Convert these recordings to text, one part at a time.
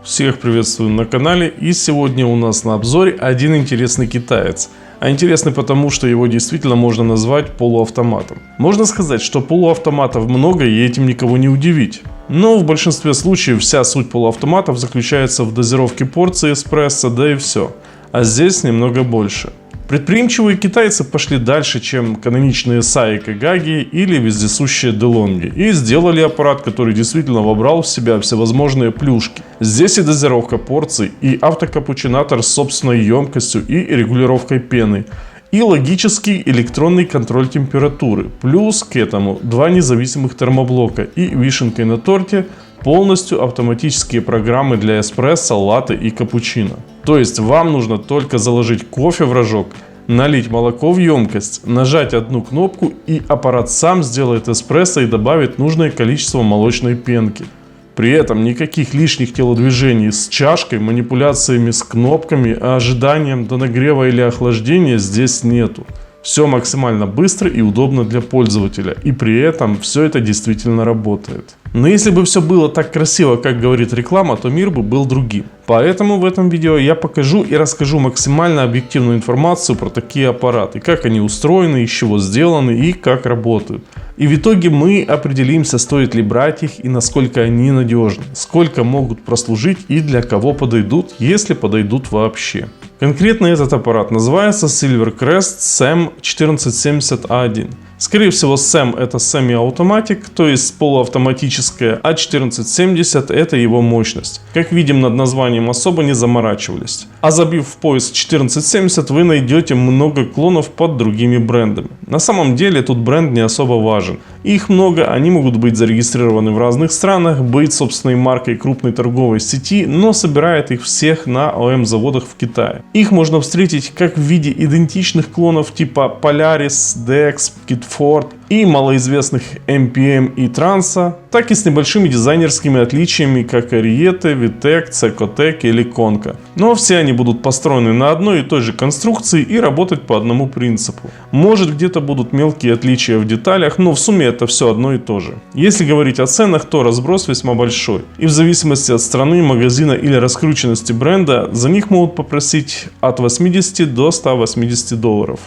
Всех приветствую на канале, и сегодня у нас на обзоре один интересный китаец. А интересный потому, что его действительно можно назвать полуавтоматом. Можно сказать, что полуавтоматов много и этим никого не удивить. Но в большинстве случаев вся суть полуавтоматов заключается в дозировке порции эспрессо, да и все. А здесь немного больше. Предприимчивые китайцы пошли дальше, чем каноничные Саи Кагаги или вездесущие Делонги, и сделали аппарат, который действительно вобрал в себя всевозможные плюшки. Здесь и дозировка порций, и автокапучинатор с собственной емкостью и регулировкой пены, и логический электронный контроль температуры, плюс к этому два независимых термоблока и вишенкой на торте полностью автоматические программы для эспрессо, латте и капучино. То есть вам нужно только заложить кофе в рожок, налить молоко в емкость, нажать одну кнопку, и аппарат сам сделает эспрессо и добавит нужное количество молочной пенки. При этом никаких лишних телодвижений с чашкой, манипуляциями с кнопками, ожиданием до нагрева или охлаждения здесь нету. Все максимально быстро и удобно для пользователя, и при этом все это действительно работает. Но если бы все было так красиво, как говорит реклама, то мир бы был другим. Поэтому в этом видео я покажу и расскажу максимально объективную информацию про такие аппараты, как они устроены, из чего сделаны и как работают. И в итоге мы определимся, стоит ли брать их и насколько они надежны, сколько могут прослужить и для кого подойдут, если подойдут вообще. Конкретно этот аппарат называется Silvercrest SEM1470A1. Скорее всего, SEM это semi-automatic, то есть полуавтоматическая, а 1470 это его мощность. Как видим, над названием особо не заморачивались. А забив в поиск 1470, вы найдете много клонов под другими брендами. На самом деле тут бренд не особо важен. Их много, они могут быть зарегистрированы в разных странах, быть собственной маркой крупной торговой сети, но собирает их всех на ОЭМ заводах в Китае. Их можно встретить как в виде идентичных клонов типа Polaris, Dex, Kitford и малоизвестных MPM и Транса, так и с небольшими дизайнерскими отличиями, как Ariete, Vitec, Cecotec или Konka. Но все они будут построены на одной и той же конструкции и работать по одному принципу. Может, где-то будут мелкие отличия в деталях, но в сумме это все одно и то же. Если говорить о ценах, то разброс весьма большой. И в зависимости от страны, магазина или раскрученности бренда, за них могут попросить от 80 до 180 долларов.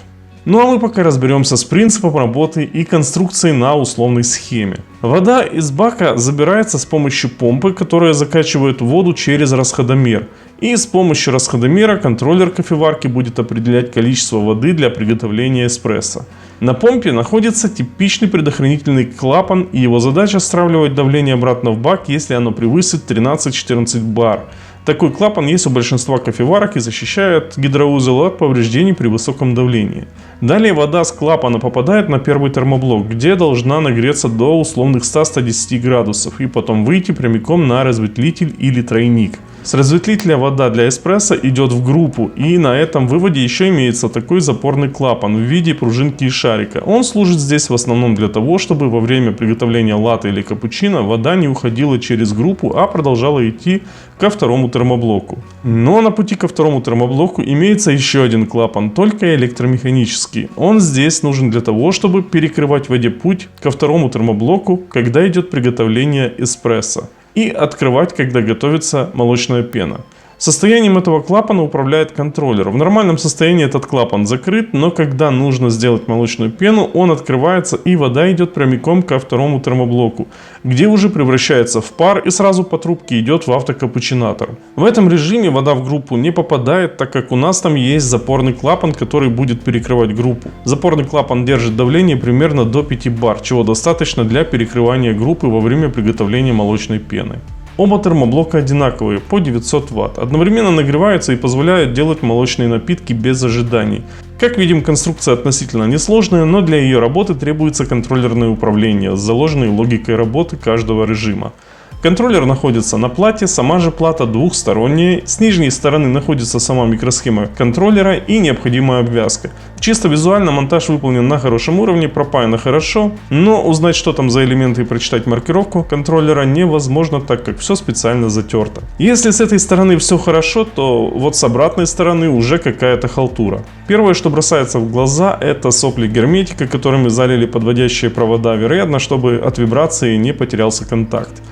Ну а мы пока разберемся с принципом работы и конструкцией на условной схеме. Вода из бака забирается с помощью помпы, которая закачивает воду через расходомер. И с помощью расходомера контроллер кофеварки будет определять количество воды для приготовления эспрессо. На помпе находится типичный предохранительный клапан, и его задача стравливать давление обратно в бак, если оно превысит 13-14 бар. Такой клапан есть у большинства кофеварок и защищает гидроузел от повреждений при высоком давлении. Далее вода с клапана попадает на первый термоблок, где должна нагреться до условных 100-110 градусов и потом выйти прямиком на разветвитель или тройник. С разветвителя вода для эспрессо идет в группу, и на этом выводе еще имеется такой запорный клапан в виде пружинки и шарика. Он служит здесь в основном для того, чтобы во время приготовления латте или капучино вода не уходила через группу, а продолжала идти ко второму термоблоку. Но на пути ко второму термоблоку имеется еще один клапан, только электромеханический. Он здесь нужен для того, чтобы перекрывать воде путь ко второму термоблоку, когда идет приготовление эспрессо, и открывать, когда готовится молочная пена. Состоянием этого клапана управляет контроллер. В нормальном состоянии этот клапан закрыт, но когда нужно сделать молочную пену, он открывается и вода идет прямиком ко второму термоблоку, где уже превращается в пар и сразу по трубке идет в автокапучинатор. В этом режиме вода в группу не попадает, так как у нас там есть запорный клапан, который будет перекрывать группу. Запорный клапан держит давление примерно до 5 бар, чего достаточно для перекрывания группы во время приготовления молочной пены. Оба термоблока одинаковые, по 900 Вт, одновременно нагреваются и позволяют делать молочные напитки без ожиданий. Как видим, конструкция относительно несложная, но для ее работы требуется контроллерное управление с заложенной логикой работы каждого режима. Контроллер находится на плате, сама же плата двухсторонняя, с нижней стороны находится сама микросхема контроллера и необходимая обвязка. Чисто визуально монтаж выполнен на хорошем уровне, пропаяно хорошо, но узнать, что там за элементы и прочитать маркировку контроллера невозможно, так как все специально затерто. Если с этой стороны все хорошо, то вот с обратной стороны уже какая-то халтура. Первое, что бросается в глаза, это сопли герметика, которыми залили подводящие провода, вероятно, чтобы от вибрации не потерялся контакт.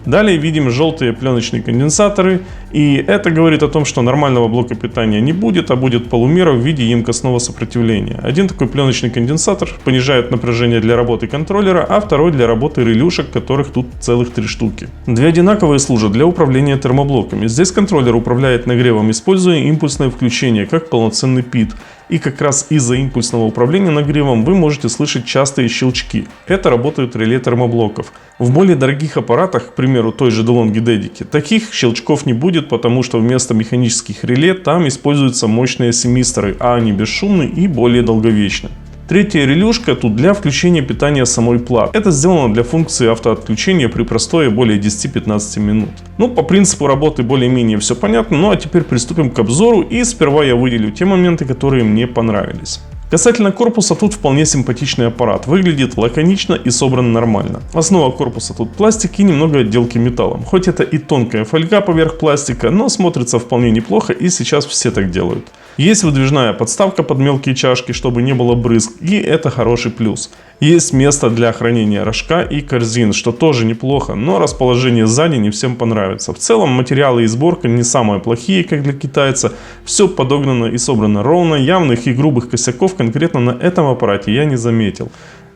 Далее видим желтые пленочные конденсаторы, и это говорит о том, что нормального блока питания не будет, а будет полумера в виде емкостного сопротивления. Один такой пленочный конденсатор понижает напряжение для работы контроллера, а второй для работы релюшек, которых тут целых 3 штуки. Две одинаковые служат для управления термоблоками. Здесь контроллер управляет нагревом, используя импульсное включение, как полноценный ПИД. И как раз из-за импульсного управления нагревом вы можете слышать частые щелчки. Это работают реле термоблоков. В более дорогих аппаратах, к примеру той же DeLonghi Dedica, таких щелчков не будет, потому что вместо механических реле там используются мощные семисторы, а они бесшумны и более долговечны. Третья релюшка тут для включения питания самой платы. Это сделано для функции автоотключения при простое более 10-15 минут. По принципу работы более-менее все понятно, ну а теперь приступим к обзору, и сперва я выделю те моменты, которые мне понравились. Касательно корпуса, тут вполне симпатичный аппарат, выглядит лаконично и собран нормально. Основа корпуса тут пластик и немного отделки металлом. Хоть это и тонкая фольга поверх пластика, но смотрится вполне неплохо, и сейчас все так делают. Есть выдвижная подставка под мелкие чашки, чтобы не было брызг, и это хороший плюс. Есть место для хранения рожка и корзин, что тоже неплохо, но расположение сзади не всем понравится. В целом материалы и сборка не самые плохие, как для китайца. Все подогнано и собрано ровно, явных и грубых косяков конкретно на этом аппарате я не заметил.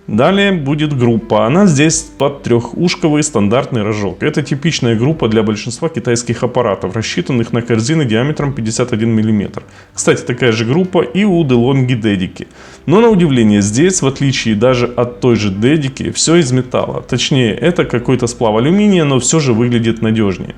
Далее будет группа. Она здесь под трехушковый стандартный рожок. Это типичная группа для большинства китайских аппаратов, рассчитанных на корзины диаметром 51 мм. Кстати, такая же группа и у DeLonghi Dedica. Но на удивление здесь, в отличие даже от той же Dedica, все из металла. Точнее, это какой-то сплав алюминия, но все же выглядит надежнее.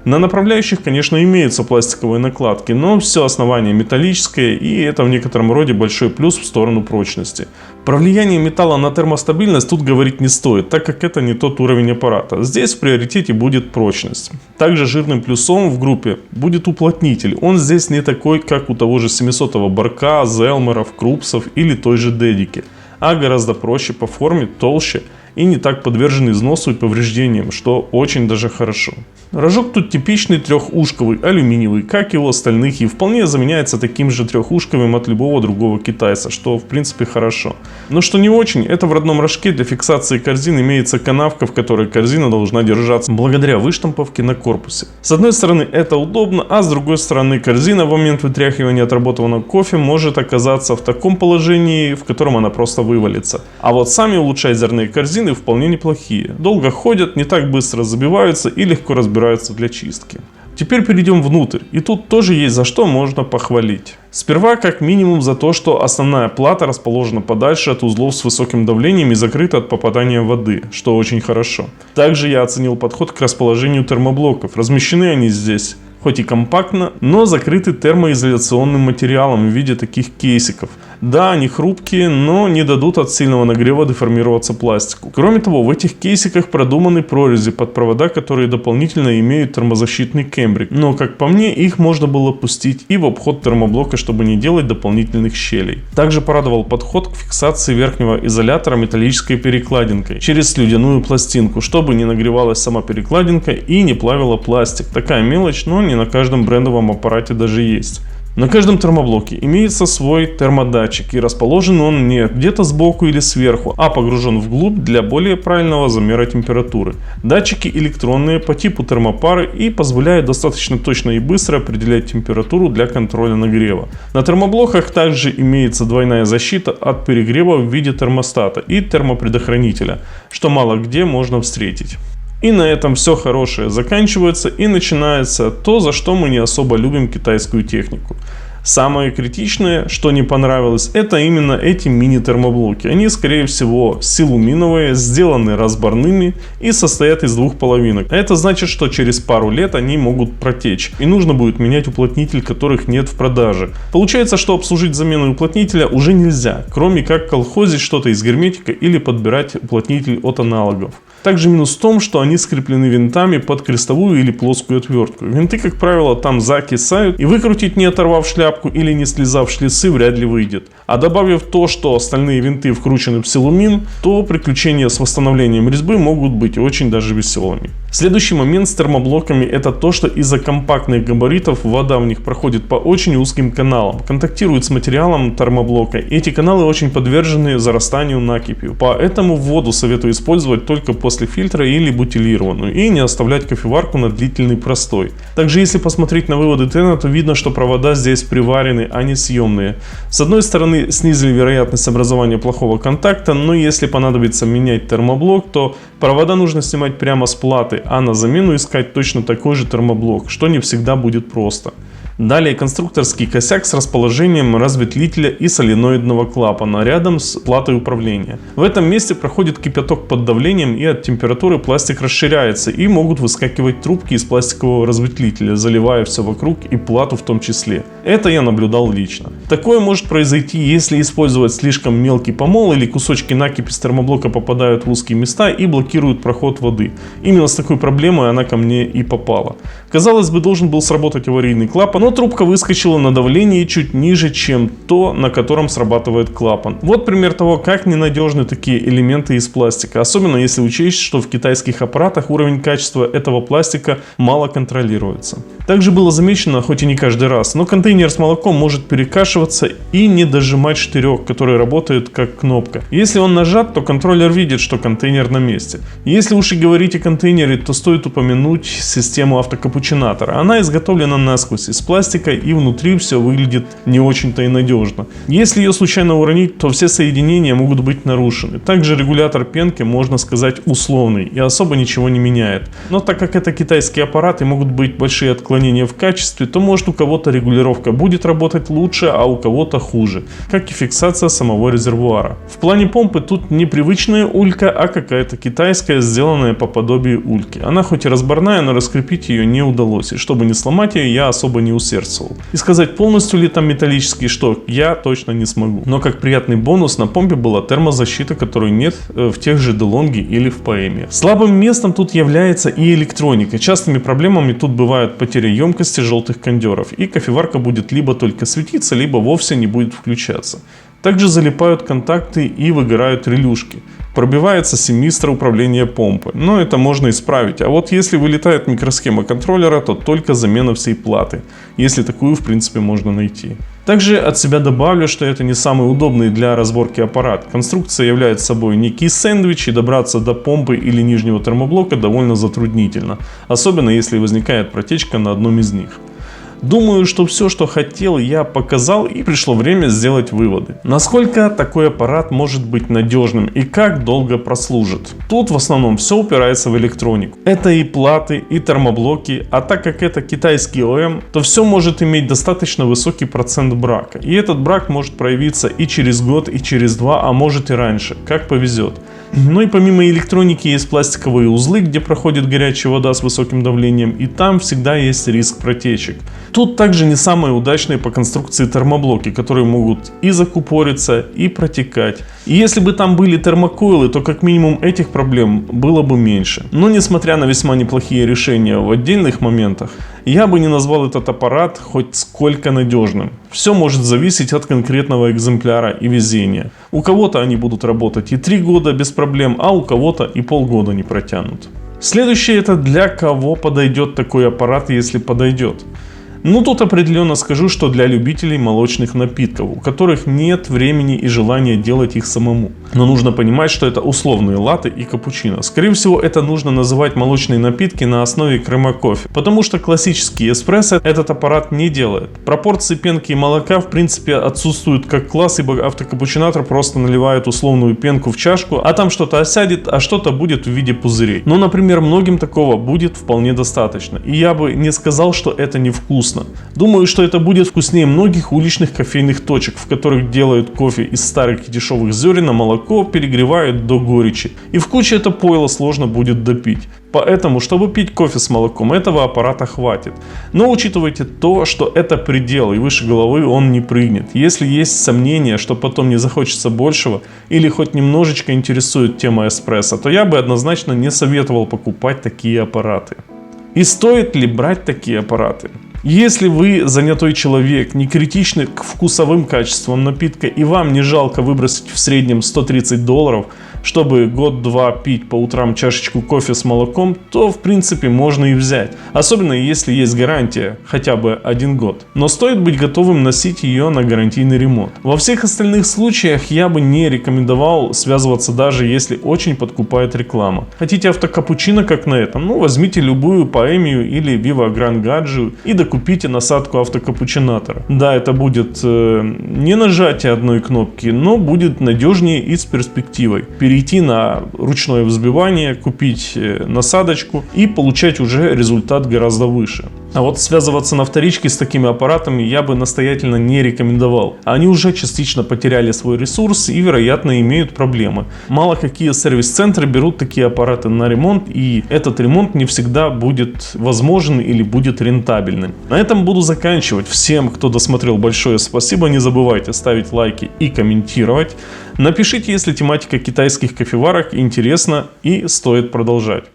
На направляющих, конечно, имеются пластиковые накладки, но все основание металлическое, и это в некотором роде большой плюс в сторону прочности. Про влияние металла на термостабильность тут говорить не стоит, так как это не тот уровень аппарата. Здесь в приоритете будет прочность. Также жирным плюсом в группе будет уплотнитель. Он здесь не такой, как у того же 700-го Барка, Зелмеров, Крупсов или той же Dedica, а гораздо проще по форме, толще и не так подвержен износу и повреждениям, что очень даже хорошо. Рожок тут типичный трехушковый, алюминиевый, как и у остальных, и вполне заменяется таким же трехушковым от любого другого китайца, что в принципе хорошо. Но что не очень, это в родном рожке для фиксации корзин имеется канавка, в которой корзина должна держаться благодаря выштамповке на корпусе. С одной стороны это удобно, а с другой стороны корзина в момент вытряхивания отработанного кофе может оказаться в таком положении, в котором она просто вывалится. А вот сами улучшайзерные корзины вполне неплохие. Долго ходят, не так быстро забиваются и легко разбираются для чистки. Теперь перейдем внутрь, и тут тоже есть за что можно похвалить. Сперва как минимум за то, что основная плата расположена подальше от узлов с высоким давлением и закрыта от попадания воды, что очень хорошо. Также я оценил подход к расположению термоблоков. Размещены они здесь хоть и компактно, но закрыты термоизоляционным материалом в виде таких кейсиков. Да, они хрупкие, но не дадут от сильного нагрева деформироваться пластику. Кроме того, в этих кейсиках продуманы прорези под провода, которые дополнительно имеют термозащитный кембрик. Но, как по мне, их можно было пустить и в обход термоблока, чтобы не делать дополнительных щелей. Также порадовал подход к фиксации верхнего изолятора металлической перекладинкой через слюдяную пластинку, чтобы не нагревалась сама перекладинка и не плавила пластик. Такая мелочь, но не на каждом брендовом аппарате даже есть. На каждом термоблоке имеется свой термодатчик, и расположен он не где-то сбоку или сверху, а погружен вглубь для более правильного замера температуры. Датчики электронные по типу термопары и позволяют достаточно точно и быстро определять температуру для контроля нагрева. На термоблоках также имеется двойная защита от перегрева в виде термостата и термопредохранителя, что мало где можно встретить. И на этом все хорошее заканчивается, и начинается то, за что мы не особо любим китайскую технику. Самое критичное, что не понравилось, это именно эти мини-термоблоки. Они, скорее всего, силуминовые, сделаны разборными и состоят из двух половинок. Это значит, что через пару лет они могут протечь, и нужно будет менять уплотнитель, которых нет в продаже. Получается, что обслужить замену уплотнителя уже нельзя, кроме как колхозить что-то из герметика или подбирать уплотнитель от аналогов. Также минус в том, что они скреплены винтами под крестовую или плоскую отвертку. Винты, как правило, там закисают, и выкрутить, не оторвав шляпку или не слезав шлицы, вряд ли выйдет. А добавив то, что остальные винты вкручены в силумин, то приключения с восстановлением резьбы могут быть очень даже веселыми. Следующий момент с термоблоками — это то, что из-за компактных габаритов вода в них проходит по очень узким каналам, контактирует с материалом термоблока. Эти каналы очень подвержены зарастанию накипью, поэтому воду советую использовать только после после фильтра или бутилированную и не оставлять кофеварку на длительный простой. Также если посмотреть на выводы Тена, то видно, что провода здесь приварены, а не съемные. С одной стороны снизили вероятность образования плохого контакта, но если понадобится менять термоблок, то провода нужно снимать прямо с платы, а на замену искать точно такой же термоблок, что не всегда будет просто. Далее конструкторский косяк с расположением разветвителя и соленоидного клапана рядом с платой управления. В этом месте проходит кипяток под давлением, и от температуры пластик расширяется и могут выскакивать трубки из пластикового разветвителя, заливая все вокруг и плату в том числе. Это я наблюдал лично. Такое может произойти, если использовать слишком мелкий помол или кусочки накипи с термоблока попадают в узкие места и блокируют проход воды. Именно с такой проблемой она ко мне и попала. Казалось бы, должен был сработать аварийный клапан, но трубка выскочила на давлении чуть ниже, чем то, на котором срабатывает клапан. Вот пример того, как ненадежны такие элементы из пластика, особенно если учесть, что в китайских аппаратах уровень качества этого пластика мало контролируется. Также было замечено, хоть и не каждый раз, но контейнер с молоком может перекашиваться и не дожимать штырек, который работает как кнопка. Если он нажат, то контроллер видит, что контейнер на месте. Если уж и говорить о контейнере, то стоит упомянуть систему автокапучинатора. Она изготовлена насквозь из пластика, и внутри все выглядит не очень-то и надежно. Если ее случайно уронить, то все соединения могут быть нарушены. Также регулятор пенки, можно сказать, условный и особо ничего не меняет. Но так как это китайские аппараты, могут быть большие отклонения в качестве, то может у кого-то регулировка будет работать лучше, а у кого-то хуже, как и фиксация самого резервуара. В плане помпы тут не привычная улька, а какая-то китайская, сделанная по подобию ульки. Она хоть и разборная, но раскрепить ее не удалось, и чтобы не сломать ее, я особо не усердствовал. И сказать, полностью ли там металлический шток, я точно не смогу. Но как приятный бонус на помпе была термозащита, которой нет в тех же DeLonghi или в PM. Слабым местом тут является и электроника. Частыми проблемами тут бывают потеря емкости желтых кондеров, и кофеварка будет либо только светиться, либо вовсе не будет включаться. Также залипают контакты и выгорают релюшки. Пробивается семистра управления помпы, но это можно исправить. А вот если вылетает микросхема контроллера, то только замена всей платы, если такую в принципе можно найти. Также от себя добавлю, что это не самый удобный для разборки аппарат. Конструкция является собой некий сэндвич, и добраться до помпы или нижнего термоблока довольно затруднительно, особенно если возникает протечка на одном из них. Думаю, что все, что хотел, я показал, и пришло время сделать выводы. Насколько такой аппарат может быть надежным и как долго прослужит? Тут в основном все упирается в электронику. Это и платы, и термоблоки, а так как это китайский ОЭМ, то все может иметь достаточно высокий процент брака. И этот брак может проявиться и через год, и через два, а может и раньше, как повезет. Ну и помимо электроники есть пластиковые узлы, где проходит горячая вода с высоким давлением, и там всегда есть риск протечек. Тут также не самые удачные по конструкции термоблоки, которые могут и закупориться, и протекать. И если бы там были термокойлы, то как минимум этих проблем было бы меньше. Но несмотря на весьма неплохие решения в отдельных моментах, я бы не назвал этот аппарат хоть сколько надежным. Все может зависеть от конкретного экземпляра и везения. У кого-то они будут работать и 3 года без проблем, а у кого-то и полгода не протянут. Следующее, это для кого подойдет такой аппарат, если подойдет. Ну тут определенно скажу, что для любителей молочных напитков, у которых нет времени и желания делать их самому. Но нужно понимать, что это условные латте и капучино. Скорее всего, это нужно называть молочные напитки на основе крема-кофе, потому что классический эспрессо этот аппарат не делает. Пропорции пенки и молока в принципе отсутствуют как класс, ибо автокапучинатор просто наливает условную пенку в чашку, а там что-то осядет, а что-то будет в виде пузырей. Но, например, многим такого будет вполне достаточно. И я бы не сказал, что это невкусно. Думаю, что это будет вкуснее многих уличных кофейных точек, в которых делают кофе из старых и дешевых зерен, а молоко перегревают до горечи. И в куче это пойло сложно будет допить. Поэтому, чтобы пить кофе с молоком, этого аппарата хватит. Но учитывайте то, что это предел, и выше головы он не прыгнет. Если есть сомнения, что потом не захочется большего, или хоть немножечко интересует тема эспрессо, то я бы однозначно не советовал покупать такие аппараты. И стоит ли брать такие аппараты? Если вы занятой человек, не критичны к вкусовым качествам напитка и вам не жалко выбросить в среднем $130, чтобы год-два пить по утрам чашечку кофе с молоком, то в принципе можно и взять. Особенно если есть гарантия, хотя бы 1 год. Но стоит быть готовым носить ее на гарантийный ремонт. Во всех остальных случаях я бы не рекомендовал связываться, даже если очень подкупает реклама. Хотите автокапучино, как на этом? Ну, возьмите любую Поэмию или Viva Gran Gadget и докупите насадку автокапучинатора. Да, это будет не нажатие одной кнопки, но будет надежнее и с перспективой. Перейти на ручное взбивание, купить насадочку и получать уже результат гораздо выше. А вот связываться на вторичке с такими аппаратами я бы настоятельно не рекомендовал. Они уже частично потеряли свой ресурс и, вероятно, имеют проблемы. Мало какие сервис-центры берут такие аппараты на ремонт, и этот ремонт не всегда будет возможен или будет рентабельным. На этом буду заканчивать. Всем, кто досмотрел, большое спасибо. Не забывайте ставить лайки и комментировать. Напишите, если тематика китайских кофеварок интересна и стоит продолжать.